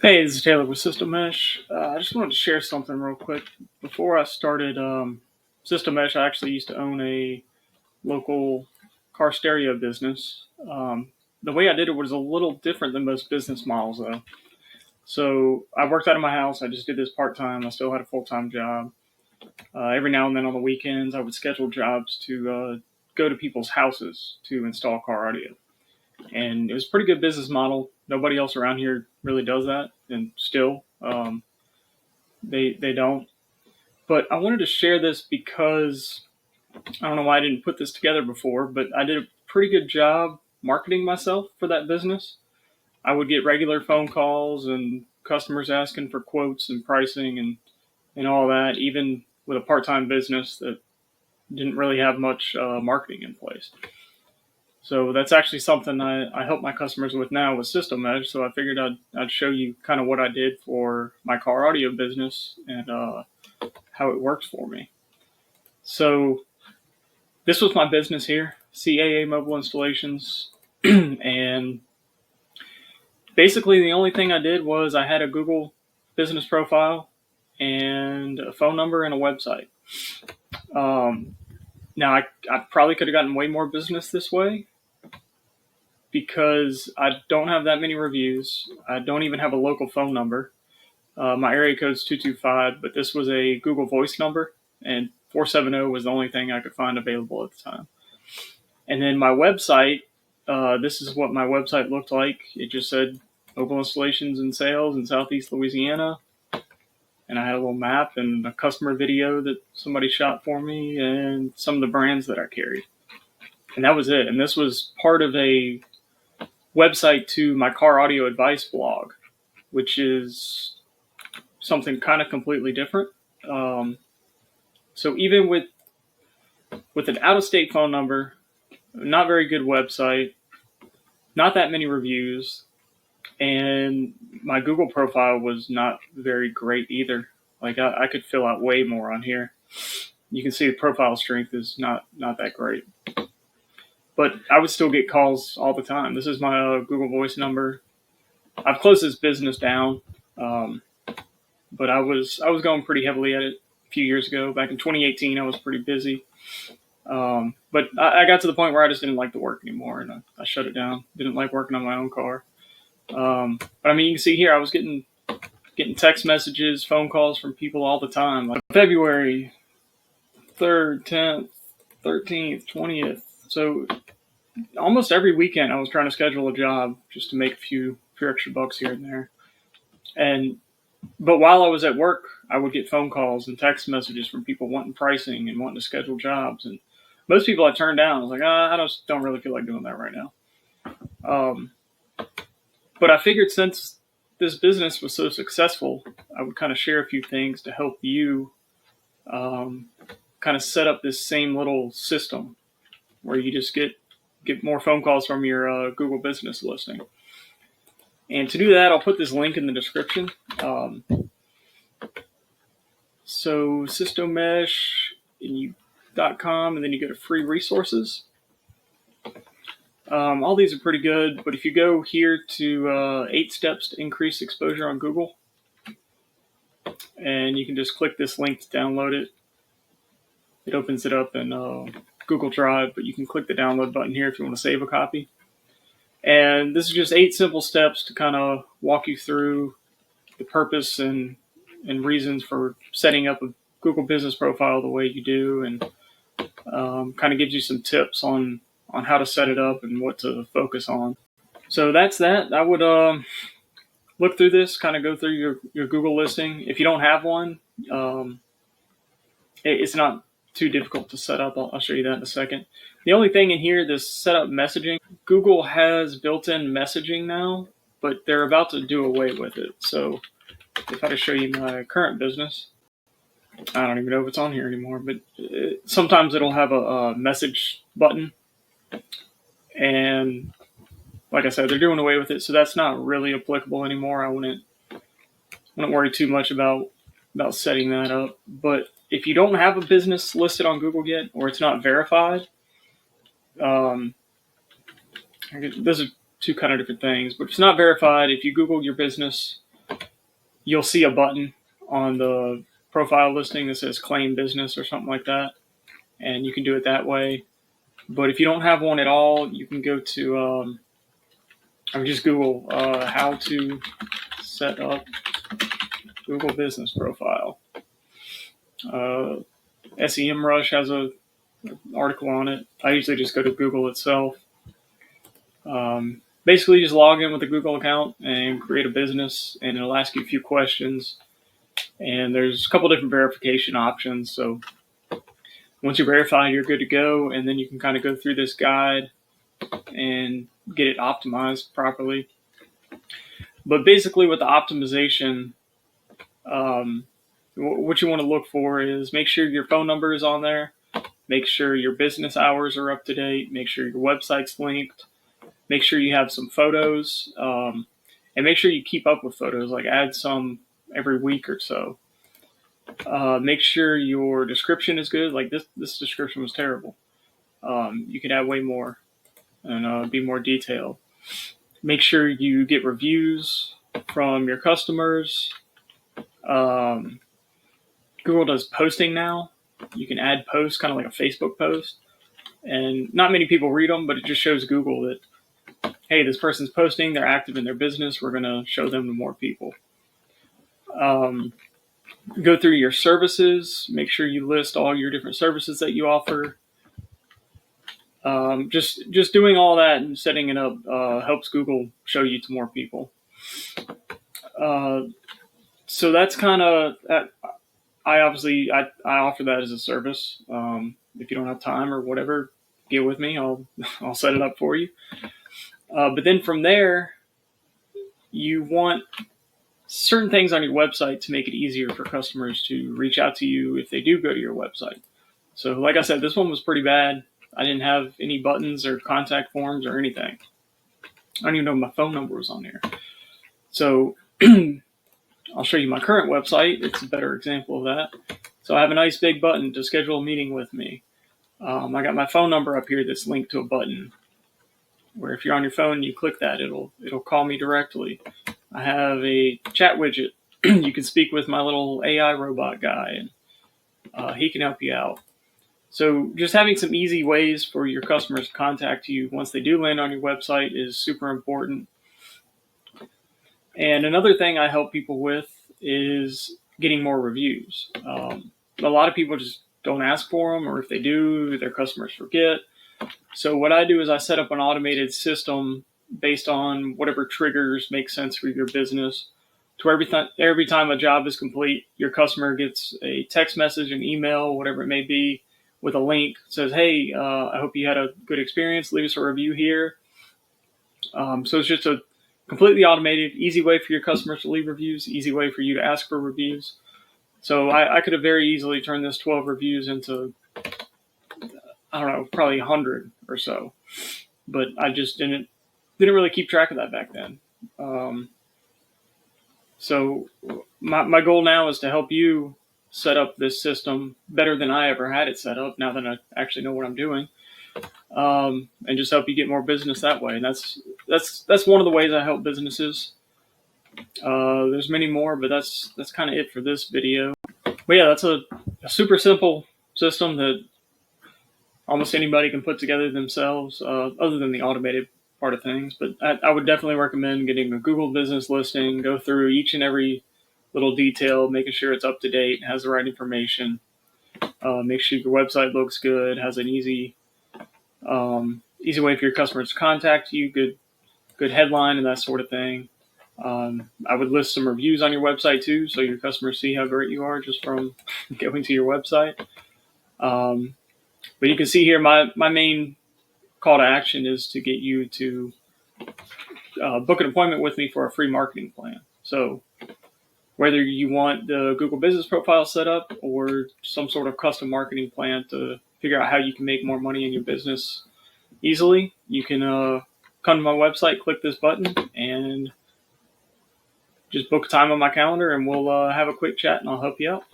Hey, this is Taylor with Systomesh. I just wanted to share something real quick. Before I started Systomesh, I actually used to own a local car stereo business. The way I did it was a little different than most business models, though. So I worked out of my house. I just did this part time. I still had a full time job. Every now and then on the weekends, I would schedule jobs to go to people's houses to install car audio. And it was a pretty good business model. Nobody else around here really does that, and still they don't. But I wanted to share this because I don't know why I didn't put this together before, but I did a pretty good job marketing myself for that business. I would get regular phone calls and customers asking for quotes and pricing and all that, even with a part time business that didn't really have much marketing in place. So that's actually something I help my customers with now with System Edge. So I figured I'd show you kind of what I did for my car audio business and how it works for me. So this was my business here, CAA Mobile Installations. And basically the only thing I did was I had a Google business profile and a phone number and a website. Now I probably could have gotten way more business this way because I don't have that many reviews. I don't even have a local phone number. My area code is 225, but this was a Google Voice number, and 470 was the only thing I could find available at the time. And then my website, this is what my website looked like. It just said mobile installations and sales in Southeast Louisiana. And I had a little map and a customer video that somebody shot for me and some of the brands that I carried. And that was it. And this was part of a website to my car audio advice blog, which is something kind of completely different. So even with an out-of-state phone number, not very good website, not that many reviews, and my Google profile was not very great either. Like I could fill out way more on here. You can see the profile strength is not that great, but I would still get calls all the time. This is my Google Voice number. I've closed this business down, but I was going pretty heavily at it a few years ago. Back in 2018, I was pretty busy. But I got to the point where I just didn't like the work anymore, and I shut it down. Didn't like working on my own car. But I mean, you can see here, I was getting text messages, phone calls from people all the time. Like February 3rd, 10th, 13th, 20th. So almost every weekend, I was trying to schedule a job just to make a few extra bucks here and there. But while I was at work, I would get phone calls and text messages from people wanting pricing and wanting to schedule jobs. And most people I turned down. I was like, I just don't really feel like doing that right now. But I figured since this business was so successful, I would kind of share a few things to help you kind of set up this same little system where you just get more phone calls from your Google business listing. And to do that, I'll put this link in the description. So Systomesh.com, and then you go to free resources. All these are pretty good, but if you go here to 8 steps to increase exposure on Google, and you can just click this link to download it. It opens it up in Google Drive, but you can click the download button here if you want to save a copy. And this is just 8 simple steps to kind of walk you through the purpose and reasons for setting up a Google business profile the way you do, and kind of gives you some tips on how to set it up and what to focus on. So that's that. I would look through this, kind of go through your Google listing. If you don't have one, it's not too difficult to set up. I'll show you that in a second. The only thing in here, this setup messaging, Google has built-in messaging now, but they're about to do away with it. So if I just show you my current business, I don't even know if it's on here anymore, but sometimes it'll have a message button. And like I said, they're doing away with it, so that's not really applicable anymore. I wouldn't worry too much about setting that up. But if you don't have a business listed on Google yet, or it's not verified, those are two kind of different things. But if it's not verified, if you Google your business you'll see a button on the profile listing that says claim business or something like that, and you can do it that way. But if you don't have one at all, you can go to just Google how to set up Google business profile. SEMrush has an article on it. I usually just go to Google itself. Basically, just log in with a Google account and create a business, and it'll ask you a few questions. And there's a couple different verification options. So once you're verified, you're good to go, and then you can kind of go through this guide and get it optimized properly. But basically, with the optimization, what you want to look for is make sure your phone number is on there, make sure your business hours are up to date, make sure your website's linked, make sure you have some photos, and make sure you keep up with photos, like add some every week or so. Make sure your description is good. Like this description was terrible. You could add way more and be more detailed. Make sure you get reviews from your customers. Google does posting now. You can add posts, kind of like a Facebook post. And not many people read them, but it just shows Google that, hey, this person's posting, they're active in their business, we're going to show them to more people. Go through your services, make sure you list all your different services that you offer. Just doing all that and setting it up helps Google show you to more people. So that's kind of, I offer that as a service. If you don't have time or whatever, get with me. I'll set it up for you. But then from there, you want certain things on your website to make it easier for customers to reach out to you if they do go to your website. So like I said, this one was pretty bad. I didn't have any buttons or contact forms or anything. I don't even know if my phone number was on there. So I'll show you my current website. It's a better example of that. So I have a nice big button to schedule a meeting with me. I got my phone number up here that's linked to a button where if you're on your phone, you click that, it'll call me directly. I have a chat widget. You can speak with my little AI robot guy, and he can help you out. So just having some easy ways for your customers to contact you once they do land on your website is super important. And another thing I help people with is getting more reviews. A lot of people just don't ask for them, or if they do, their customers forget. So what I do is I set up an automated system based on whatever triggers make sense for your business, to where every time a job is complete, your customer gets a text message, an email, whatever it may be, with a link that says, hey, I hope you had a good experience. Leave us a review here. So it's just a completely automated, easy way for your customers to leave reviews, easy way for you to ask for reviews. So I could have very easily turned this 12 reviews into, I don't know, probably 100 or so. But I just didn't really keep track of that back then. So my goal now is to help you set up this system better than I ever had it set up, now that I actually know what I'm doing, and just help you get more business that way. And that's one of the ways I help businesses. There's many more, but that's kind of it for this video. But yeah, that's a super simple system that almost anybody can put together themselves, other than the automated part of things. But I would definitely recommend getting a Google business listing, go through each and every little detail, making sure it's up to date, has the right information. Make sure your website looks good, has an easy way for your customers to contact you, good headline and that sort of thing. I would list some reviews on your website too, so your customers see how great you are just from going to your website. But you can see here my main call to action is to get you to book an appointment with me for a free marketing plan. So whether you want the Google business profile set up or some sort of custom marketing plan to figure out how you can make more money in your business easily, you can come to my website, click this button, and just book a time on my calendar, and we'll have a quick chat, and I'll help you out.